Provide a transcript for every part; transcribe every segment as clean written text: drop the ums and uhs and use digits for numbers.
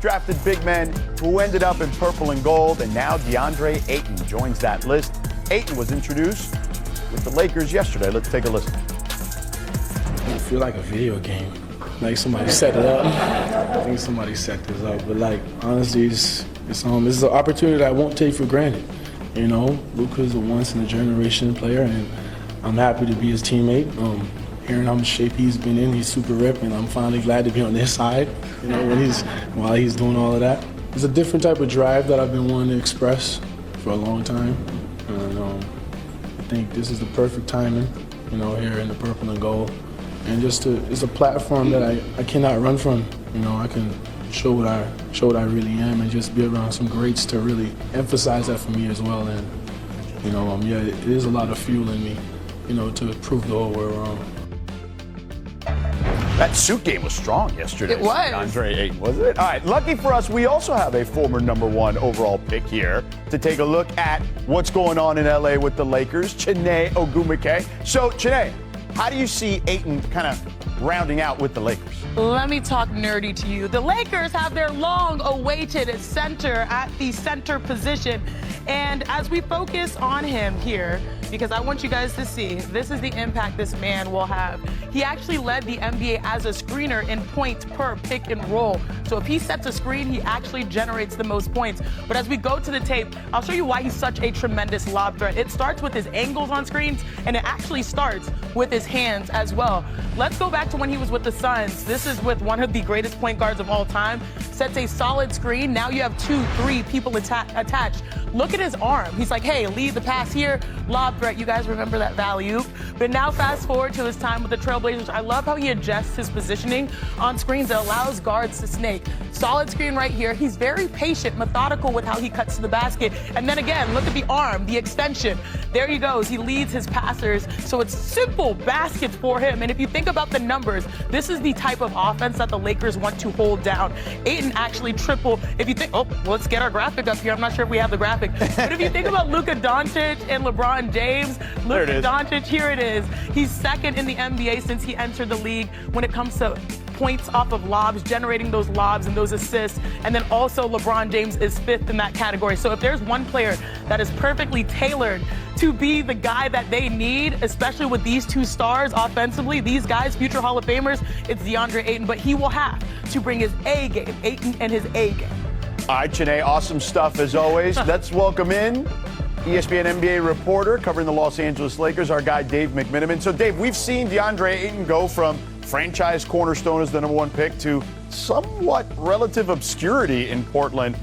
drafted big men who ended up in purple and gold, and now DeAndre Ayton joins that list. Ayton was introduced with the Lakers yesterday. Let's take a listen. I feel like a video game. Like somebody set it up. I think somebody set this up. But like honestly, it's an opportunity that I won't take for granted. You know, Luka's a once in a generation player, and I'm happy to be his teammate. Hearing how much shape he's been in, he's super ripped, and I'm finally glad to be on this side. You know, while he's doing all of that. It's a different type of drive that I've been wanting to express for a long time. And I think this is the perfect timing, you know, here in the purple and gold. And it's a platform that I cannot run from. You know, I can show what I really am and just be around some greats to really emphasize that for me as well. And, you know, yeah, it is a lot of fuel in me, you know, to prove the whole world wrong. That suit game was strong yesterday. It was. DeAndre Ayton, wasn't it? All right, lucky for us, we also have a former #1 overall pick here to take a look at what's going on in LA with the Lakers, Chiney Ogwumike. So, Chiney, how do you see Ayton kind of rounding out with the Lakers? Let me talk nerdy to you. The Lakers have their long-awaited center at the center position. And as we focus on him here, because I want you guys to see, this is the impact this man will have. He actually led the NBA as a screener in points per pick and roll. So if he sets a screen, he actually generates the most points. But as we go to the tape, I'll show you why he's such a tremendous lob threat. It starts with his angles on screens, and it actually starts with his hands as well. Let's go back to when he was with the Suns. This is with one of the greatest point guards of all time. Sets a solid screen. Now you have 2, 3 people attached. Look at his arm. He's like, hey, lead the pass here, lob threat. You guys remember that value. But now fast forward to his time with the Trailblazers. I love how he adjusts his positioning on screens that allows guards to snake. Solid screen right here. He's very patient, methodical with how he cuts to the basket. And then again, look at the arm, the extension. There he goes. He leads his passers. So it's simple baskets for him. And if you think about the numbers, this is the type of offense that the Lakers want to hold down. Ayton actually triple. If you think, let's get our graphic up here. I'm not sure if we have the graphic. But if you think about Luka Doncic and LeBron James, Luka Doncic, here it is. He's second in the NBA since he entered the league when it comes to points off of lobs, generating those lobs and those assists. And then also LeBron James is 5th in that category. So if there's one player that is perfectly tailored to be the guy that they need, especially with these 2 stars offensively, these guys, future Hall of Famers, it's DeAndre Ayton. But he will have to bring his A game, Ayton and his A game. All right, Chiney, awesome stuff as always. Let's welcome in ESPN NBA reporter covering the Los Angeles Lakers, our guy Dave McMenamin. So, Dave, we've seen DeAndre Ayton go from franchise cornerstone as the #1 pick to somewhat relative obscurity in Portland.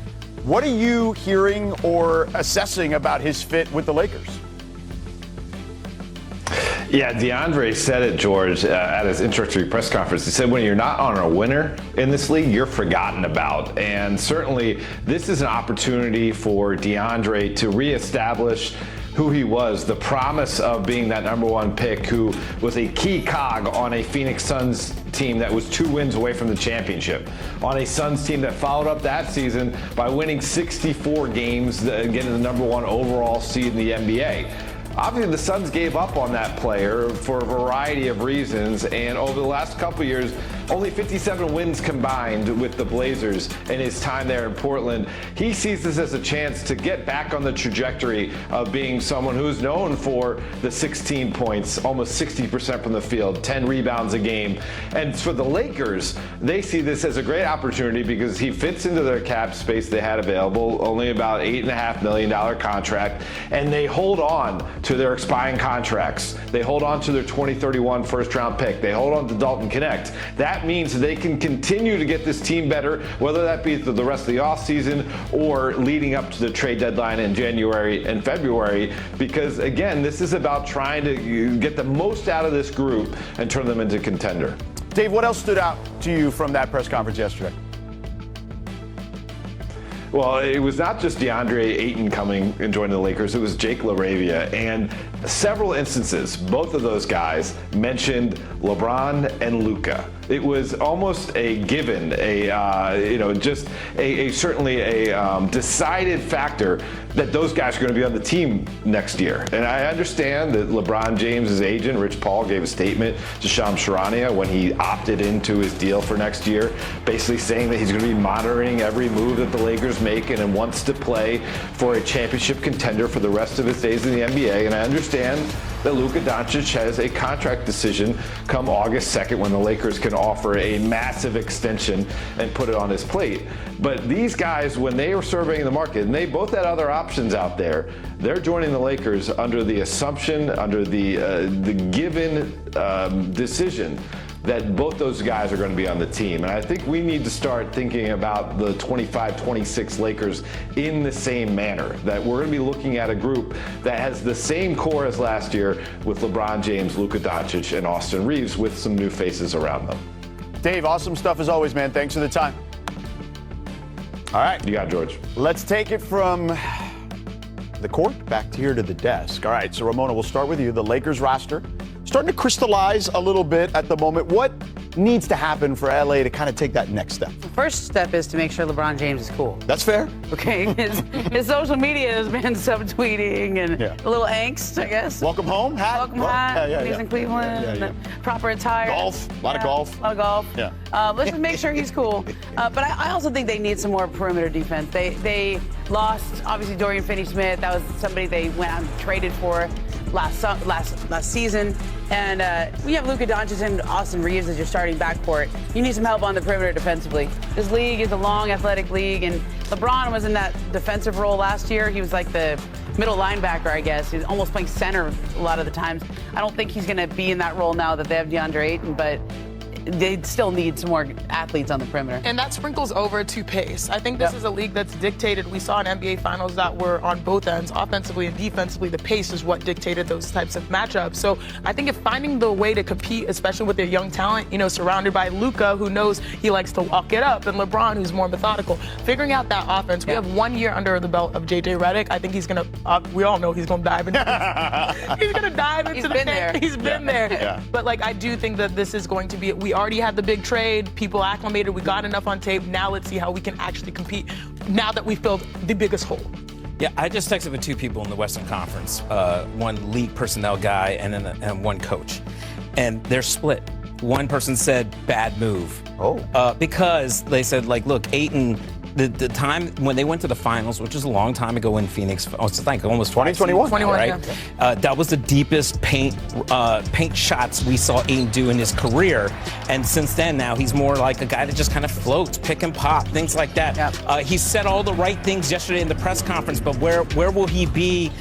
What are you hearing or assessing about his fit with the Lakers? Yeah, DeAndre said it, George, at his introductory press conference. He said when you're not on a winner in this league, you're forgotten about. And certainly this is an opportunity for DeAndre to reestablish who he was, the promise of being that #1 pick who was a key cog on a Phoenix Suns team that was 2 wins away from the championship, on a Suns team that followed up that season by winning 64 games, getting the #1 overall seed in the NBA. Obviously, the Suns gave up on that player for a variety of reasons, and over the last couple years, only 57 wins combined with the Blazers in his time there in Portland. He sees this as a chance to get back on the trajectory of being someone who's known for the 16 points, almost 60% from the field, 10 rebounds a game. And for the Lakers, they see this as a great opportunity because he fits into their cap space they had available, only about $8.5 million contract, and they hold on to their expiring contracts. They hold on to their 2031 first-round pick. They hold on to Dalton Knecht. That means they can continue to get this team better, whether that be through the rest of the offseason or leading up to the trade deadline in January and February, because, again, this is about trying to get the most out of this group and turn them into contender. Dave, what else stood out to you from that press conference yesterday? Well, it was not just DeAndre Ayton coming and joining the Lakers, it was Jake LaRavia. And several instances, both of those guys mentioned LeBron and Luka. It was almost a given, certainly a decided factor that those guys are going to be on the team next year. And I understand that LeBron James' agent, Rich Paul, gave a statement to Shams when he opted into his deal for next year, basically saying that he's going to be monitoring every move that the Lakers make and wants to play for a championship contender for the rest of his days in the NBA. And I understand that Luka Doncic has a contract decision come August 2nd when the Lakers can offer a massive extension and put it on his plate. But these guys, when they were surveying the market, and they both had other options out there, they're joining the Lakers under the assumption, under the given decision that both those guys are going to be on the team. And I think we need to start thinking about the 25-26 Lakers in the same manner, that we're going to be looking at a group that has the same core as last year with LeBron James, Luka Doncic, and Austin Reeves with some new faces around them. Dave, awesome stuff as always, man. Thanks for the time. All right. You got it, George. Let's take it from the court back here to the desk. All right, so Ramona, we'll start with you. The Lakers roster starting to crystallize a little bit at the moment. What needs to happen for LA to kind of take that next step? The first step is to make sure LeBron James is cool. That's fair. Okay, his social media has been subtweeting and a little angst, I guess. Welcome home hat. Welcome hat. He's in Cleveland. Proper attire. Golf. A lot of golf. A lot of golf. Yeah. Let's just make sure he's cool. But I also think they need some more perimeter defense. They lost, obviously, Dorian Finney-Smith. That was somebody they went out and traded for last season. And we have Luka Doncic and Austin Reeves as your starting backcourt. You need some help on the perimeter defensively. This league is a long, athletic league, and LeBron was in that defensive role last year. He was like the middle linebacker, I guess. He's almost playing center a lot of the times. I don't think he's going to be in that role now that they have DeAndre Ayton, but they still need some more athletes on the perimeter. And that sprinkles over to pace. I think this is a league that's dictated. We saw in NBA finals that were on both ends, offensively and defensively. The pace is what dictated those types of matchups. So I think if finding the way to compete, especially with their young talent, surrounded by Luka, who knows he likes to walk it up, and LeBron, who's more methodical, figuring out that offense. We have 1 year under the belt of JJ Redick. I think he's going to, we all know he's going to dive into he's going to dive into He's been there. Yeah. But I do think that this is going to be, we already had the big trade, people acclimated, we got enough on tape. Now let's see how we can actually compete now that we've filled the biggest hole. Yeah, I just texted with two people in the Western Conference, one league personnel guy and one coach, and they're split. One person said bad move. Because they said, look, Ayton, the time when they went to the finals, which was a long time ago in Phoenix, it's like almost 2021, right? Yeah. That was the deepest paint shots we saw Ayton do in his career, and since then, now he's more like a guy that just kind of floats, pick and pop, things like that. Yep. He said all the right things yesterday in the press conference, but where will he be?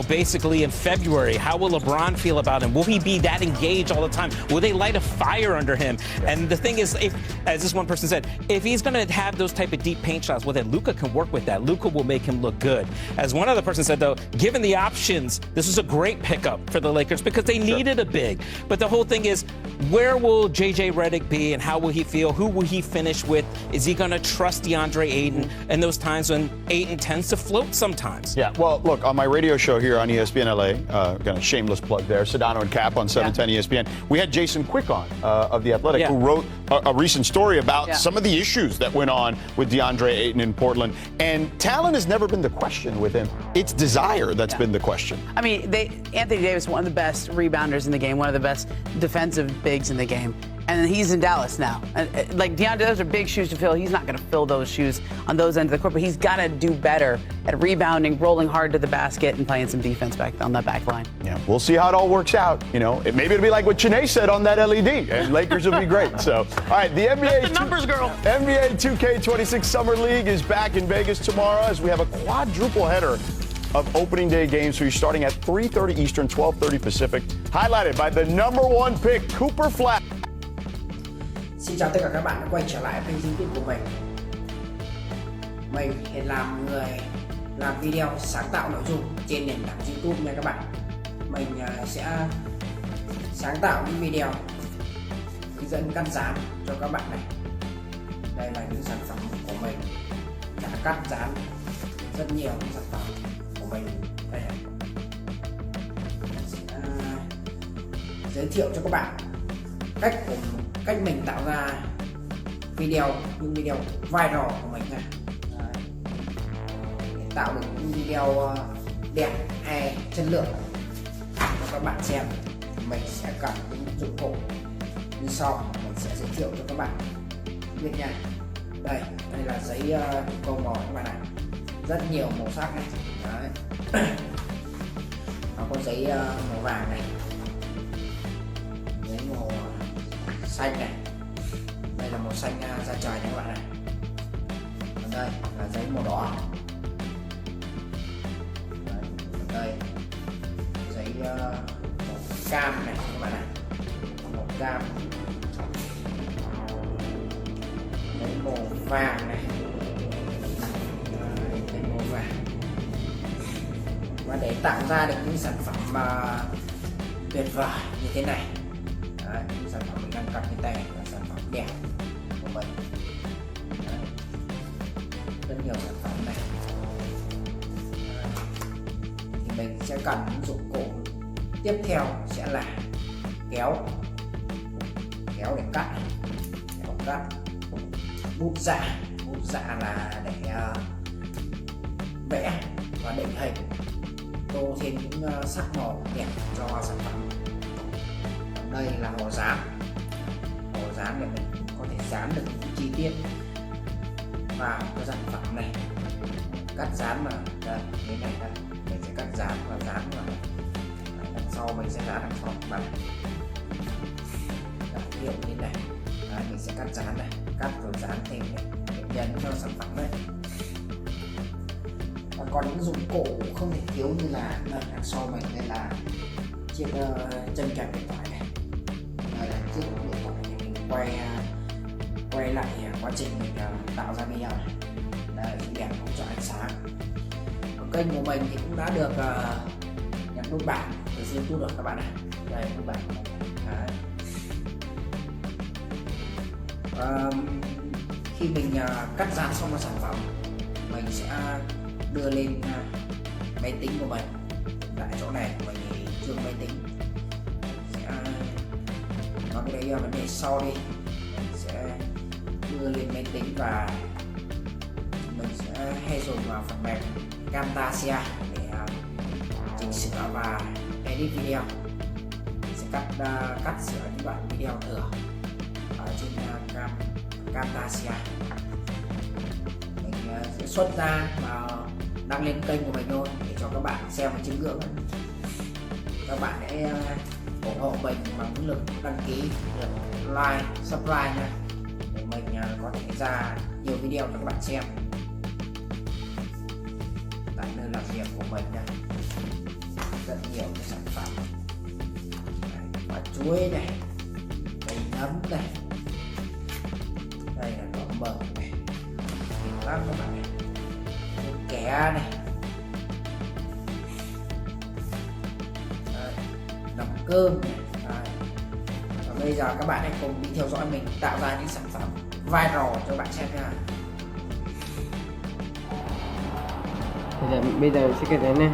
Basically in February, how will LeBron feel about him? Will he be that engaged all the time? Will they light a fire under him? And the thing is, as this one person said, if he's going to have those type of deep paint shots, well, then Luka can work with that. Luka will make him look good. As one other person said, though, given the options, this is a great pickup for the Lakers because they needed a big. But the whole thing is, where will JJ Redick be and how will he feel? Who will he finish with? Is he going to trust DeAndre Ayton in those times when Ayton tends to float sometimes? Yeah, well, look, on my radio show here on ESPN LA, got a shameless plug there, Sedano and Cap on 710 ESPN, we had Jason Quick on of The Athletic, who wrote a recent story about some of the issues that went on with DeAndre Ayton in Portland. And talent has never been the question with him. It's desire that's been the question. I mean, Anthony Davis, one of the best rebounders in the game, one of the best defensive bigs in the game. And he's in Dallas now. And DeAndre, those are big shoes to fill. He's not going to fill those shoes on those ends of the court, but he's got to do better at rebounding, rolling hard to the basket, and playing some defense back on that back line. Yeah, we'll see how it all works out. Maybe it'll be like what Chene said on that LED, and Lakers will be great. So, all right, the NBA the numbers, girl. NBA 2K26 Summer League is back in Vegas tomorrow as we have a quadruple header of opening day games for you starting at 3:30 Eastern, 12:30 Pacific, highlighted by the #1 pick, Cooper Flag. Xin chào tất cả các bạn đã quay trở lại kênh YouTube của mình. Mình hiện làm người làm video sáng tạo nội dung trên nền tảng YouTube nha các bạn. Mình sẽ sáng tạo những video hướng dẫn cắt dán cho các bạn này. Đây là những sản phẩm của mình đã cắt dán rất nhiều sản phẩm của mình đây này. Mình sẽ giới thiệu cho các bạn cách cách mình tạo ra video, những video viral của mình nha. Để tạo được những video đẹp hay chất lượng cho các bạn xem thì mình sẽ cần những dụng cụ như sau, mình sẽ giới thiệu cho các bạn biết nha. Đây là giấy câu màu các bạn ạ, rất nhiều màu sắc này. Đấy. Nó có giấy màu vàng này, giấy màu xanh này, đây là màu xanh da trời này các bạn này. Còn đây là giấy màu đỏ. Đấy. Còn đây giấy màu cam này các bạn này, màu cam, giấy màu vàng này. Đấy, giấy màu vàng. Và để tạo ra được những sản phẩm tuyệt vời như thế này, đấy, những sản phẩm mình đang cầm trên tay là sản phẩm đẹp của mình. Đấy. Rất nhiều sản phẩm này. Đấy. Thì mình sẽ cần những dụng cụ tiếp theo sẽ là kéo để cắt, bút dạ là để vẽ và định hình, tô thêm những sắc màu đẹp cho sản phẩm. Đây là màu dán để mình có thể dán được những chi tiết vào cái sản phẩm này, cắt dán vào đây, cái này đây, mình sẽ cắt dán và dán vào đằng sau, mình sẽ dán đằng sau mặt ví dụ như này. Đấy, mình sẽ cắt dán này, cắt rồi dán thêm này, để nhân cho sản phẩm đấy. Và còn những dụng cụ không thể thiếu như là đằng sau mình đây là chiếc chân kẹp điện thoại này. Đây là chiếc điện thoại để mình quay lại quá trình mình tạo ra video này. Đây là đèn hỗ trợ ánh sáng. Ở kênh của mình thì cũng đã được nhận nút bảng từ YouTube rồi các bạn này. Đây nút bảng. Khi mình cắt dán xong sản phẩm, mình sẽ đưa lên máy tính của mình. Tại chỗ này mình thì chưa máy tính, sẽ nói cái đấy vấn đề sau đi. Mình sẽ đưa lên máy tính và mình sẽ hay dùng phần mềm gametime để chỉnh sửa và edit video. Mình sẽ cắt sửa những đoạn video thừa ở trên gametime. Mình sẽ xuất ra và đăng lên kênh của mình thôi để cho các bạn xem và chiêm ngưỡng. Các bạn hãy ủng hộ mình bằng nỗ lực đăng ký, like, subscribe nha, để mình có thể ra nhiều video cho các bạn xem tại nơi làm việc của mình nha. Rất nhiều cái sản phẩm, quả chuối này, cây nấm này, đây là đậu mừng này, nhiều lắm các bạn này, ké này, nấm cơm này. Và bây giờ các bạn hãy cùng đi theo dõi mình tạo ra những sản phẩm viral cho bạn xem nha. Bây giờ sẽ kể đến này.